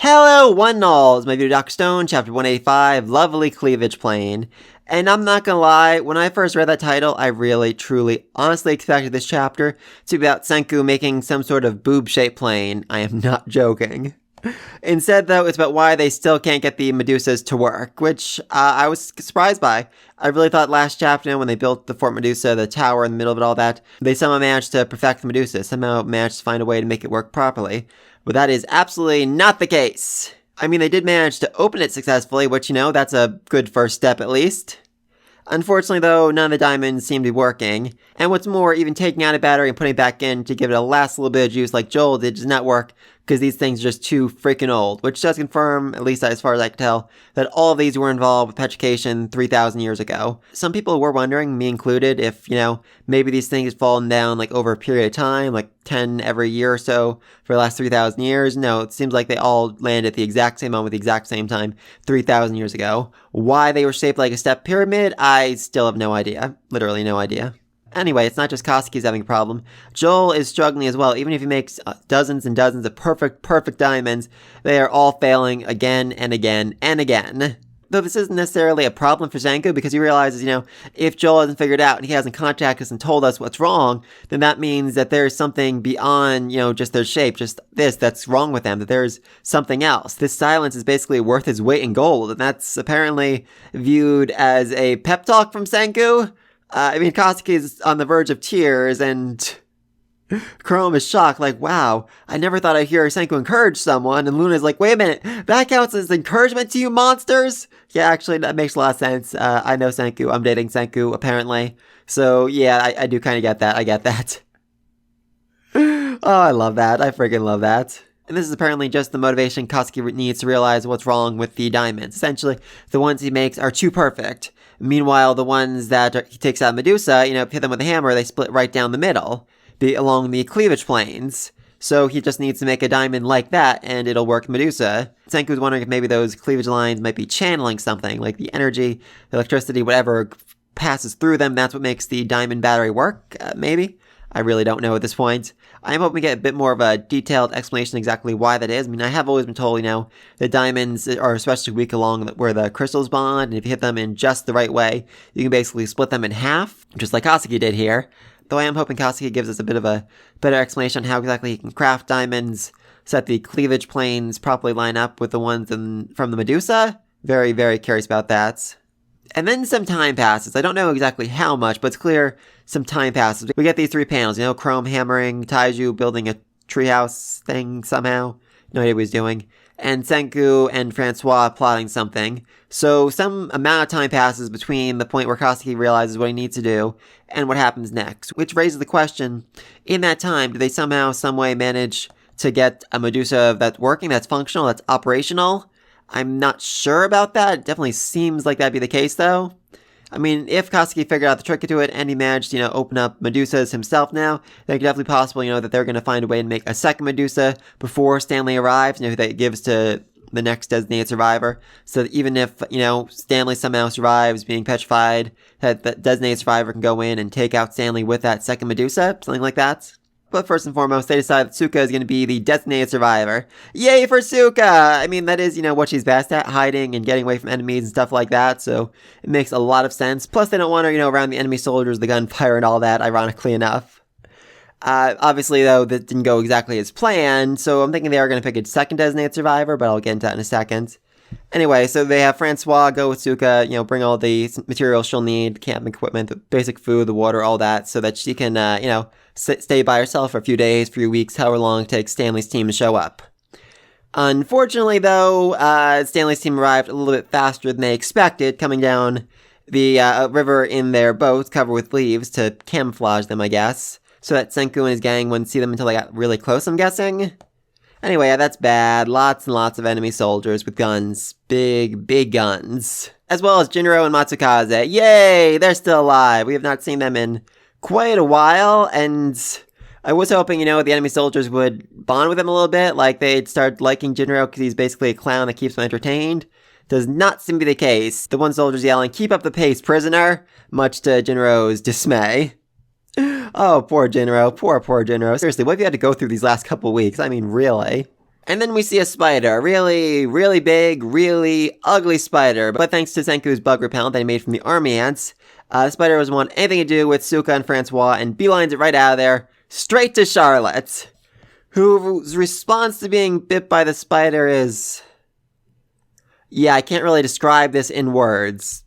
Hello, one and all. It's my video Dr. Stone, chapter 185, Lovely Cleavage Plane. And I'm not gonna lie, when I first read that title, I really, truly, honestly expected this chapter to be about Senku making some sort of boob-shaped plane. I am not joking. Instead, though, it's about why they still can't get the Medusas to work, which I was surprised by. I really thought last chapter, when they built the Fort Medusa, the tower in the middle of it, all that, they somehow managed to perfect the Medusa, somehow managed to find a way to make it work properly. But that is absolutely not the case. I mean, they did manage to open it successfully, which, that's a good first step at least. Unfortunately, though, none of the diamonds seem to be working. And what's more, even taking out a battery and putting it back in to give it a last little bit of juice like Joel did does not work, because these things are just too freaking old, which does confirm, at least as far as I can tell, that all of these were involved with petrification 3,000 years ago. Some people were wondering, me included, if, maybe these things had fallen down, like, over a period of time, like 10 every year or so for the last 3,000 years. No, it seems like they all landed at the exact same moment, at the exact same time, 3,000 years ago. Why they were shaped like a step pyramid, I still have no idea. Literally no idea. Anyway, it's not just Kosuke's having a problem. Joel is struggling as well. Even if he makes dozens and dozens of perfect diamonds, they are all failing again and again and again. Though this isn't necessarily a problem for Senku, because he realizes, if Joel hasn't figured it out and he hasn't contacted us and told us what's wrong, then that means that there's something beyond, just their shape, just this, that's wrong with them, that there's something else. This silence is basically worth his weight in gold, and that's apparently viewed as a pep talk from Senku. Kosuke is on the verge of tears, and Chrome is shocked, like, wow, I never thought I'd hear Senku encourage someone, and Luna's like, wait a minute, that counts as encouragement to you monsters? Yeah, actually, that makes a lot of sense. I know Senku, I'm dating Senku, apparently. So, yeah, I do kind of get that, I get that. Oh, I love that, I freaking love that. And this is apparently just the motivation Kosuke needs to realize what's wrong with the diamonds. Essentially, the ones he makes are too perfect. Meanwhile, the ones that he takes out of Medusa, hit them with a hammer, they split right down the middle, along the cleavage planes. So he just needs to make a diamond like that, and it'll work Medusa. Senku was wondering if maybe those cleavage lines might be channeling something, like the energy, the electricity, whatever passes through them, that's what makes the diamond battery work, maybe? I really don't know at this point. I am hoping we get a bit more of a detailed explanation exactly why that is. I have always been told, that diamonds are especially weak along where the crystals bond, and if you hit them in just the right way, you can basically split them in half, just like Kosuke did here. Though I am hoping Kosuke gives us a bit of a better explanation on how exactly he can craft diamonds so that the cleavage planes properly line up with the ones from the Medusa. Very, very curious about that. And then some time passes. I don't know exactly how much, but it's clear some time passes. We get these three panels, Chrome hammering, Taiju building a treehouse thing somehow. No idea what he's doing. And Senku and Francois plotting something. So some amount of time passes between the point where Kosuke realizes what he needs to do and what happens next. Which raises the question, in that time, do they somehow, some way manage to get a Medusa that's working, that's functional, that's operational? I'm not sure about that. It definitely seems like that'd be the case, though. If Kosuke figured out the trick to it and he managed to, open up Medusas himself now, then it's definitely possible, that they're going to find a way to make a second Medusa before Stanley arrives, that gives to the next designated survivor. So that even if, Stanley somehow survives being petrified, that the designated survivor can go in and take out Stanley with that second Medusa, something like that. But first and foremost, they decide that Suika is going to be the designated survivor. Yay for Suika! That is, what she's best at, hiding and getting away from enemies and stuff like that, so it makes a lot of sense. Plus, they don't want her, around the enemy soldiers, the gunfire and all that, ironically enough. Obviously, though, that didn't go exactly as planned, so I'm thinking they are going to pick a second designated survivor, but I'll get into that in a second. Anyway, so they have Francois go with Suika, bring all the materials she'll need, camping equipment, the basic food, the water, all that, so that she can, stay by herself for a few days, few weeks, however long it takes Stanley's team to show up. Unfortunately, though, Stanley's team arrived a little bit faster than they expected, coming down the river in their boats covered with leaves to camouflage them, I guess, so that Senku and his gang wouldn't see them until they got really close, I'm guessing. Anyway, that's bad. Lots and lots of enemy soldiers with guns. Big, big guns. As well as Jinro and Matsukaze. Yay! They're still alive. We have not seen them in quite a while, and I was hoping, the enemy soldiers would bond with him a little bit, like they'd start liking Jinro because he's basically a clown that keeps them entertained. Does not seem to be the case. The one soldier's yelling, "Keep up the pace, prisoner!" much to Jinro's dismay. Oh, poor Jinro. Poor Jinro. Seriously, what have you had to go through these last couple weeks? Really? And then we see a spider, a really, really big, really ugly spider. But thanks to Senku's bug repellent that he made from the army ants, the spider doesn't want anything to do with Suika and Francois and beelines it right out of there, straight to Charlotte, whose response to being bit by the spider is... Yeah, I can't really describe this in words.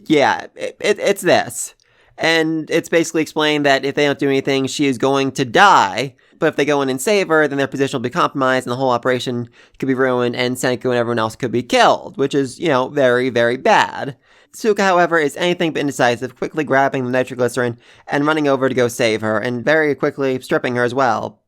Yeah, it's this. And it's basically explained that if they don't do anything, she is going to die. But if they go in and save her, then their position will be compromised and the whole operation could be ruined and Senku and everyone else could be killed, which is, very, very bad. Suika, however, is anything but indecisive, quickly grabbing the nitroglycerin and running over to go save her, and very quickly stripping her as well.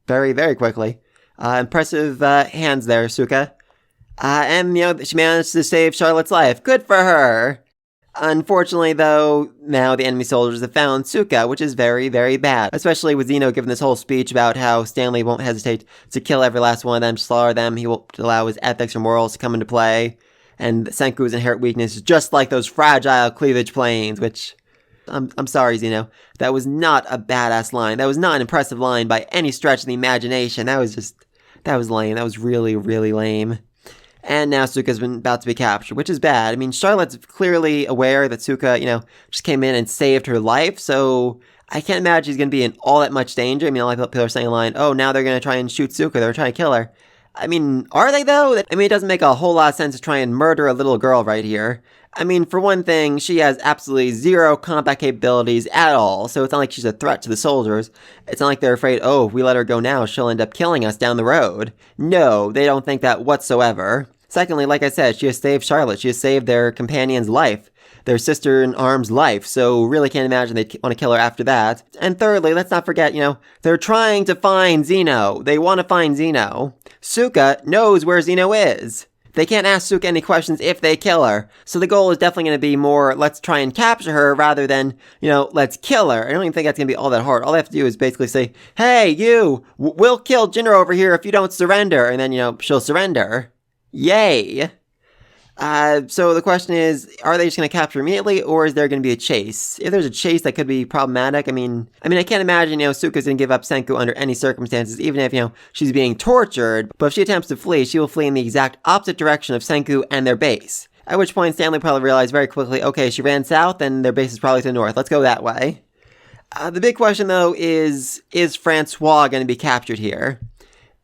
Very, very quickly. Impressive hands there, Suika. And, she managed to save Charlotte's life. Good for her! Unfortunately, though, now the enemy soldiers have found Suika, which is very, very bad. Especially with Zeno giving this whole speech about how Stanley won't hesitate to kill every last one of them, slaughter them, he won't allow his ethics or morals to come into play. And Senku's inherent weakness is just like those fragile cleavage planes, which... I'm sorry, Zeno. That was not a badass line. That was not an impressive line by any stretch of the imagination. That was lame. That was really, really lame. And now Suika's been about to be captured, which is bad. I mean, Charlotte's clearly aware that Suika, just came in and saved her life, so I can't imagine she's going to be in all that much danger. I mean, a lot of people are saying a line, oh, now they're going to try and shoot Suika, they're trying to kill her. I mean, are they though? I mean, it doesn't make a whole lot of sense to try and murder a little girl right here. I mean, for one thing, she has absolutely zero combat capabilities at all, so it's not like she's a threat to the soldiers. It's not like they're afraid, oh, if we let her go now, she'll end up killing us down the road. No, they don't think that whatsoever. Secondly, like I said, she has saved Charlotte. She has saved their companion's life, their sister-in-arm's life, so really can't imagine they'd want to kill her after that. And thirdly, let's not forget, they're trying to find Zeno. They want to find Zeno. Suika knows where Zeno is. They can't ask Suika any questions if they kill her. So the goal is definitely going to be more, let's try and capture her rather than, let's kill her. I don't even think that's going to be all that hard. All they have to do is basically say, hey, you, we'll kill Jinro over here if you don't surrender. And then, she'll surrender. Yay! So the question is, are they just going to capture immediately, or is there going to be a chase? If there's a chase, that could be problematic. I mean, I can't imagine, Suika's going to give up Senku under any circumstances, even if, she's being tortured. But if she attempts to flee, she will flee in the exact opposite direction of Senku and their base. At which point, Stanley probably realized very quickly, okay, she ran south, and their base is probably to the north. Let's go that way. The big question, though, is Francois going to be captured here?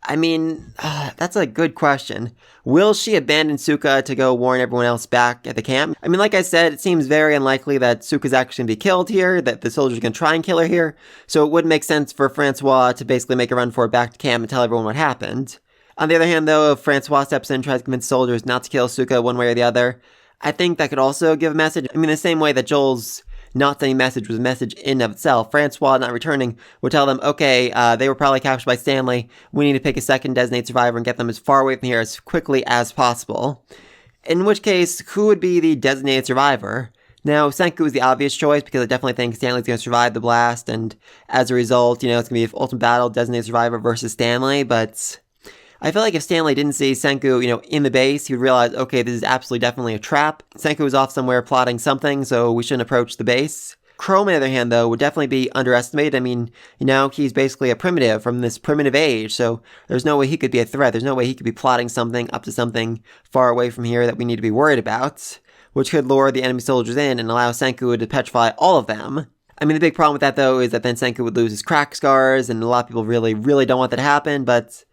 I mean, that's a good question. Will she abandon Suika to go warn everyone else back at the camp? I mean, like I said, it seems very unlikely that Suika's actually going to be killed here, that the soldiers are going to try and kill her here, so it would make sense for Francois to basically make a run for it back to camp and tell everyone what happened. On the other hand, though, if Francois steps in and tries to convince soldiers not to kill Suika one way or the other, I think that could also give a message. I mean, the same way that Joel's not sending message was a message in and of itself. Francois not returning would tell them, okay, they were probably captured by Stanley. We need to pick a second designated survivor and get them as far away from here as quickly as possible. In which case, who would be the designated survivor? Now, Senku is the obvious choice because I definitely think Stanley's going to survive the blast, and as a result, it's going to be an ultimate battle, designated survivor versus Stanley, but I feel like if Stanley didn't see Senku, in the base, he would realize, okay, this is absolutely definitely a trap. Senku was off somewhere plotting something, so we shouldn't approach the base. Chrome, on the other hand, though, would definitely be underestimated. I mean, he's basically a primitive from this primitive age, so there's no way he could be a threat. There's no way he could be plotting something up to something far away from here that we need to be worried about, which could lure the enemy soldiers in and allow Senku to petrify all of them. I mean, the big problem with that, though, is that then Senku would lose his crack scars, and a lot of people really, really don't want that to happen, but...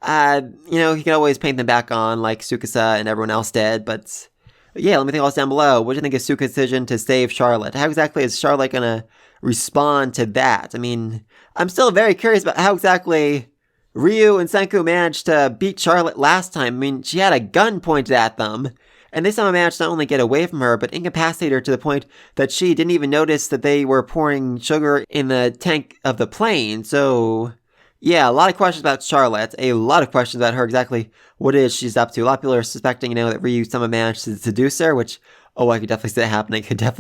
he can always paint them back on like Tsukasa and everyone else did, but yeah, let me think all this down below. What do you think of Suika's decision to save Charlotte? How exactly is Charlotte gonna respond to that? I mean, I'm still very curious about how exactly Ryu and Senku managed to beat Charlotte last time. I mean, she had a gun pointed at them, and they somehow managed to not only get away from her, but incapacitate her to the point that she didn't even notice that they were pouring sugar in the tank of the plane, so... yeah, a lot of questions about Charlotte, a lot of questions about her exactly what it is she's up to. A lot of people are suspecting, that Ryu somehow managed to seduce her, which, I could definitely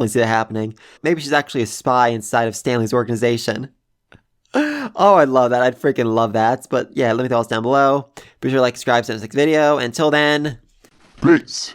see that happening. Maybe she's actually a spy inside of Stanley's organization. Oh, I'd love that. I'd freaking love that. But yeah, let me know all this down below. Be sure to like, subscribe, send us next video. Until then, peace.